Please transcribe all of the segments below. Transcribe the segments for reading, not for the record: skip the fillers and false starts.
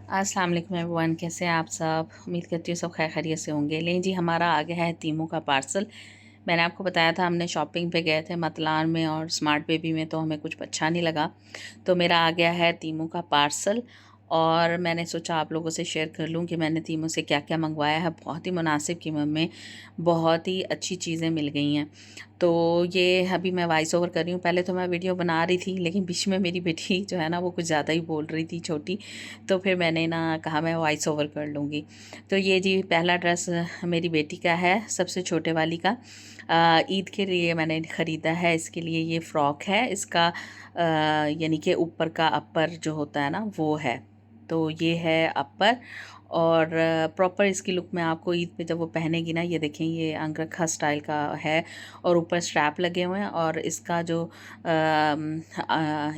अस्सलाम वालेकुम एवरीवन, कैसे हैं आप सब। उम्मीद करती हूँ सब खैर खैरियत से होंगे। लें जी, हमारा आ गया है तीमू का पार्सल। मैंने आपको बताया था हमने शॉपिंग पे गए थे मतलान में और स्मार्ट बेबी में, तो हमें कुछ अच्छा नहीं लगा। तो मेरा आ गया है तीमू का पार्सल और मैंने सोचा आप लोगों से शेयर कर लूँ कि मैंने तीमू से क्या क्या मंगवाया है। बहुत ही मुनासिब कीमत में बहुत ही अच्छी चीज़ें मिल गई हैं। तो ये अभी मैं वॉइस ओवर कर रही हूँ। पहले तो मैं वीडियो बना रही थी, लेकिन बीच में मेरी बेटी जो है ना वो कुछ ज़्यादा ही बोल रही थी, छोटी। तो फिर मैंने ना कहा मैं वॉइस ओवर कर लूँगी। तो ये जी पहला ड्रेस मेरी बेटी का है, सबसे छोटे वाली का। ईद के लिए मैंने ख़रीदा है। इसके लिए ये फ़्रॉक है, इसका यानी कि ऊपर का अपर जो होता है ना वो है। तो ये है अपर। और प्रॉपर इसकी लुक में आपको ईद पे जब वो पहनेगी ना, ये देखें ये अंगरखा स्टाइल का है और ऊपर स्ट्रैप लगे हुए हैं। और इसका जो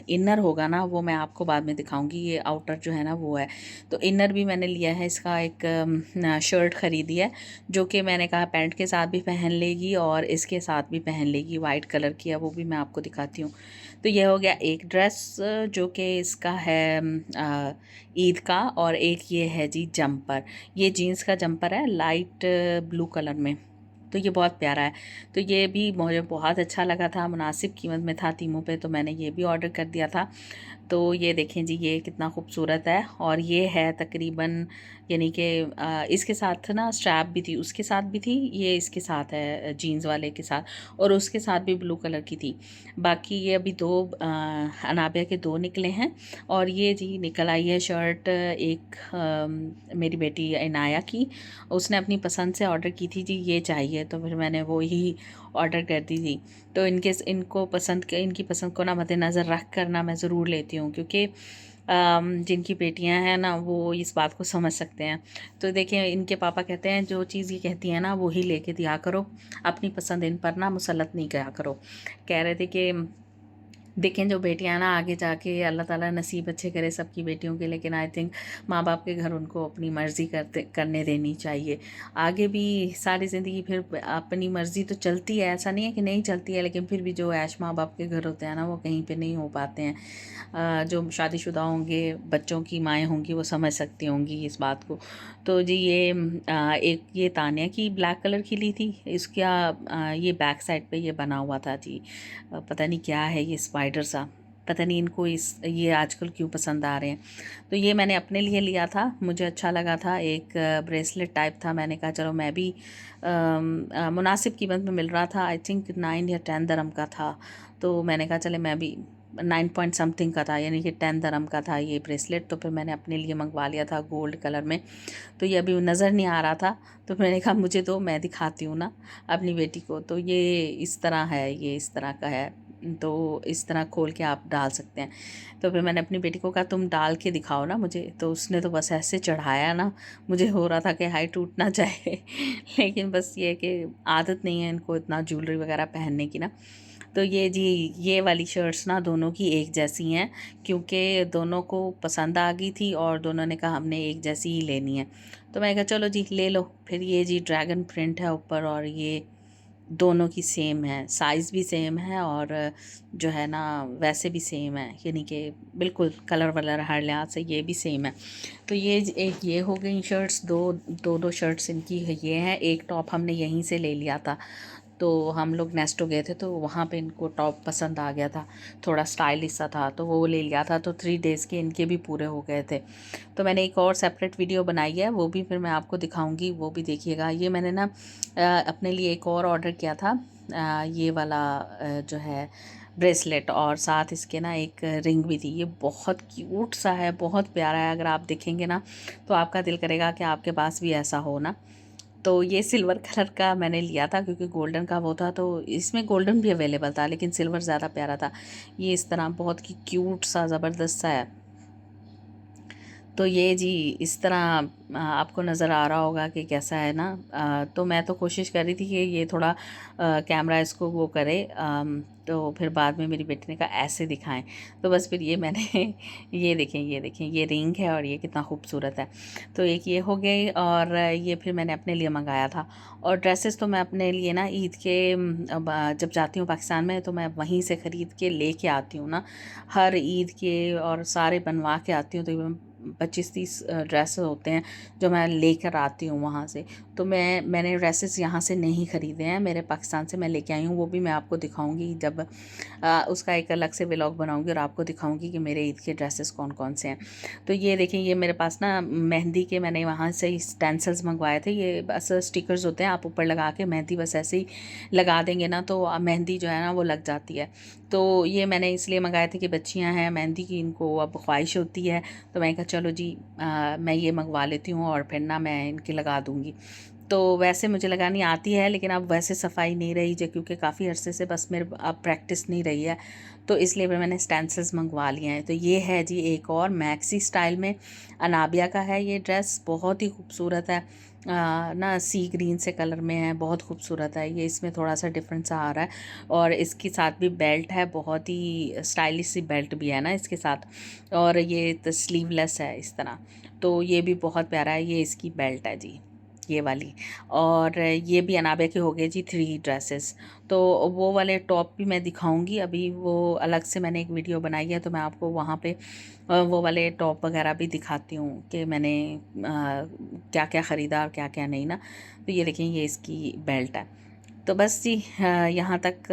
इनर होगा ना वो मैं आपको बाद में दिखाऊंगी। ये आउटर जो है ना वो है। तो इनर भी मैंने लिया है, इसका एक शर्ट ख़रीदी है जो कि मैंने कहा पैंट के साथ भी पहन लेगी और इसके साथ भी पहन लेगी। वाइट कलर की है, वो भी मैं आपको दिखाती हूँ। तो ये हो गया एक ड्रेस जो कि इसका है ईद का। और एक ये है जी जंपर। ये जीन्स का जंपर है लाइट ब्लू कलर में। तो ये बहुत प्यारा है। तो ये भी मुझे बहुत अच्छा लगा था, मुनासिब कीमत में था तीमू पे, तो मैंने ये भी ऑर्डर कर दिया था। तो ये देखें जी ये कितना खूबसूरत है। और ये है तकरीबन यानी कि इसके साथ ना स्ट्रैप भी थी, उसके साथ भी थी, ये इसके साथ है जीन्स वाले के साथ, और उसके साथ भी ब्लू कलर की थी। बाकी ये अभी दो अनाबिया के दो निकले हैं। और ये जी निकल आई है शर्ट एक मेरी बेटी इनाया की। उसने अपनी पसंद से ऑर्डर की थी जी ये चाहिए, तो फिर मैंने वो ही ऑर्डर कर दी थी। तो इनकी पसंद को ना मद्देनज़र रख कर ना मैं ज़रूर लेती हूँ, क्योंकि जिनकी बेटियां हैं ना वो इस बात को समझ सकते हैं। तो देखिए इनके पापा कहते हैं जो चीज़ ये कहती है ना वो ही लेके दिया करो, अपनी पसंद इन पर ना मुसलत नहीं किया करो। कह रहे थे कि देखें जो बेटियां ना आगे जाके अल्लाह ताला नसीब अच्छे करे सबकी बेटियों के, लेकिन आई थिंक माँ बाप के घर उनको अपनी मर्ज़ी करने देनी चाहिए। आगे भी सारी ज़िंदगी फिर अपनी मर्ज़ी तो चलती है, ऐसा नहीं है कि नहीं चलती है, लेकिन फिर भी जो ऐश माँ बाप के घर होते हैं ना वो कहीं पे नहीं हो पाते हैं। जो शादीशुदा होंगे, बच्चों की माएँ होंगी, वो समझ सकती होंगी इस बात को। तो जी ये एक ये तानिया की ब्लैक कलर की ली थी। इसका ये बैक साइड पे ये बना हुआ था जी, पता नहीं क्या है ये स्पाइडर सा, पता नहीं इनको इस ये आजकल क्यों पसंद आ रहे हैं। तो ये मैंने अपने लिए लिया था, मुझे अच्छा लगा था। एक ब्रेसलेट टाइप था, मैंने कहा चलो मैं भी मुनासिब कीमत में मिल रहा था। आई थिंक 9 या 10 दरम का था। तो मैंने कहा चले मैं भी 9 पॉइंट समथिंग का था, यानी कि 10 दरम का था ये ब्रेसलेट। तो फिर मैंने अपने लिए मंगवा लिया था गोल्ड कलर में। तो ये अभी नज़र नहीं आ रहा था, तो मैंने कहा मुझे तो मैं दिखाती हूँ ना अपनी बेटी को। तो ये इस तरह है, ये इस तरह का है। तो इस तरह खोल के आप डाल सकते हैं। तो फिर मैंने अपनी बेटी को कहा तुम डाल के दिखाओ ना मुझे। तो उसने तो बस ऐसे चढ़ाया ना, मुझे हो रहा था कि हाई टूट ना जाए लेकिन बस ये कि आदत नहीं है इनको इतना ज्वेलरी वगैरह पहनने की ना। तो ये जी ये वाली शर्ट्स ना दोनों की एक जैसी हैं, क्योंकि दोनों को पसंद आ गई थी और दोनों ने कहा हमने एक जैसी ही लेनी है। तो मैं कहा चलो जी ले लो। फिर ये जी ड्रैगन प्रिंट है ऊपर, और ये दोनों की सेम है, साइज़ भी सेम है और जो है ना वैसे भी सेम है, यानी कि बिल्कुल कलर वलर हर लिहाज से ये भी सेम है। तो ये एक ये हो गई शर्ट्स, दो शर्ट्स इनकी ये हैं। एक टॉप हमने यहीं से ले लिया था, तो हम लोग नेस्टो गए थे तो वहाँ पे इनको टॉप पसंद आ गया था, थोड़ा स्टाइलिश सा था, तो वो ले लिया था। तो 3 डेज़ के इनके भी पूरे हो गए थे। तो मैंने एक और सेपरेट वीडियो बनाई है, वो भी फिर मैं आपको दिखाऊंगी, वो भी देखिएगा। ये मैंने ना अपने लिए एक और ऑर्डर किया था, ये वाला जो है ब्रेसलेट, और साथ इसके ना एक रिंग भी थी। ये बहुत क्यूट सा है, बहुत प्यारा है। अगर आप देखेंगे ना तो आपका दिल करेगा कि आपके पास भी ऐसा हो ना। तो ये सिल्वर कलर का मैंने लिया था, क्योंकि गोल्डन का वो था, तो इसमें गोल्डन भी अवेलेबल था, लेकिन सिल्वर ज़्यादा प्यारा था। ये इस तरह बहुत ही क्यूट सा ज़बरदस्त सा है। तो ये जी इस तरह आपको नज़र आ रहा होगा कि कैसा है ना। तो मैं तो कोशिश कर रही थी कि ये थोड़ा कैमरा इसको वो करे, तो फिर बाद में मेरी बेटी ने कहा ऐसे दिखाएं। तो बस फिर ये मैंने ये देखें ये रिंग है और ये कितना खूबसूरत है। तो एक ये हो गई, और ये फिर मैंने अपने लिए मंगाया था। और ड्रेसेस तो मैं अपने लिए ना ईद के जब जाती हूँ पाकिस्तान में तो मैं वहीं से ख़रीद के लेके आती हूँ ना, हर ईद के, और सारे बनवा के आती हूँ। तो 25-30 ड्रेस होते हैं जो मैं लेकर आती हूँ वहाँ से। तो मैंने ड्रेसेस यहाँ से नहीं ख़रीदे हैं, मेरे पाकिस्तान से मैं लेके आई हूँ। वो भी मैं आपको दिखाऊंगी जब उसका एक अलग से व्लॉग बनाऊंगी और आपको दिखाऊंगी कि मेरे ईद के ड्रेसेस कौन कौन से हैं। तो ये देखें, ये मेरे पास ना मेहंदी के मैंने वहाँ से स्टेंसिल्स मंगवाए थे। ये बस स्टिकर्स होते हैं, आप ऊपर लगा के मेहंदी बस ऐसे ही लगा देंगे ना तो मेहंदी जो है ना वो लग जाती है। तो ये मैंने इसलिए मंगाए थे कि बच्चियां हैं मेहंदी की, इनको अब ख्वाहिश होती है। तो मैं कहा चलो जी मैं ये मंगवा लेती हूँ और फिर ना मैं इनकी लगा दूँगी। तो वैसे मुझे लगानी आती है, लेकिन अब वैसे सफाई नहीं रही जो, क्योंकि काफ़ी अरसे से बस मेरे अब प्रैक्टिस नहीं रही है। तो इसलिए फिर मैंने स्टेंसिल्स मंगवा लिए हैं। तो ये है जी एक और मैक्सी स्टाइल में अनाबिया का है ये ड्रेस, बहुत ही खूबसूरत है। ना सी ग्रीन से कलर में है, बहुत खूबसूरत है ये। इसमें थोड़ा सा डिफरेंस आ रहा है और इसके साथ भी बेल्ट है, बहुत ही स्टाइलिश सी बेल्ट भी है ना इसके साथ। और ये तो स्लीवलेस है इस तरह। तो ये भी बहुत प्यारा है, ये इसकी बेल्ट है जी, ये वाली। और ये भी अनाबे के हो गए जी 3 ड्रेसेस। तो वो वाले टॉप भी मैं दिखाऊंगी, अभी वो अलग से मैंने एक वीडियो बनाई है तो मैं आपको वहाँ पे वो वाले टॉप वगैरह भी दिखाती हूँ कि मैंने क्या क्या ख़रीदा और क्या क्या नहीं ना। तो ये देखें, ये इसकी बेल्ट है। तो बस जी यहाँ तक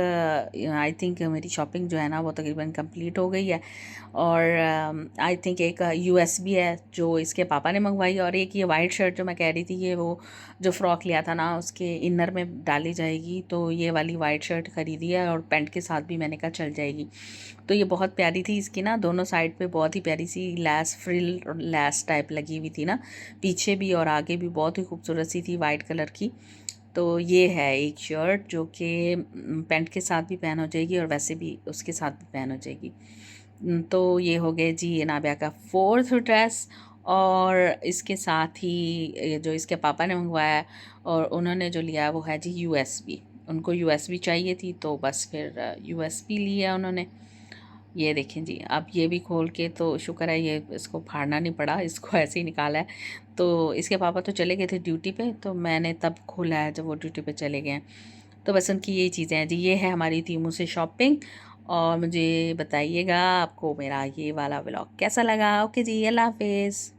आई थिंक मेरी शॉपिंग जो है ना वो तकरीबन कंप्लीट हो गई है। और आई थिंक एक यूएसबी है जो इसके पापा ने मंगवाई, और एक ये वाइट शर्ट जो मैं कह रही थी, ये वो जो फ़्रॉक लिया था ना उसके इनर में डाली जाएगी। तो ये वाली वाइट शर्ट ख़रीदी है और पैंट के साथ भी मैंने कहा चल जाएगी। तो ये बहुत प्यारी थी, इसकी ना दोनों साइड पे बहुत ही प्यारी सी लैस, फ्रिल लैस टाइप लगी हुई थी ना, पीछे भी और आगे भी बहुत ही खूबसूरत सी थी वाइट कलर की। तो ये है एक शर्ट जो कि पैंट के साथ भी पहन हो जाएगी और वैसे भी उसके साथ भी पहन हो जाएगी। तो ये हो गए जी अनाबिया का 4th ड्रेस। और इसके साथ ही ये जो इसके पापा ने मंगवाया है और उन्होंने जो लिया वो है जी यूएसबी। उनको यूएसबी चाहिए थी तो बस फिर यूएसबी लिया उन्होंने। ये देखें जी, अब ये भी खोल के तो शुक्र है ये इसको फाड़ना नहीं पड़ा, इसको ऐसे ही निकाला है। तो इसके पापा तो चले गए थे ड्यूटी पे, तो मैंने तब खोला है जब वो ड्यूटी पे चले गए हैं। तो बस उनकी यही चीज़ें हैं जी। ये है हमारी तीमू से शॉपिंग। और मुझे बताइएगा आपको मेरा ये वाला व्लॉग कैसा लगा। ओके जी, अल्लाह हाफिज़।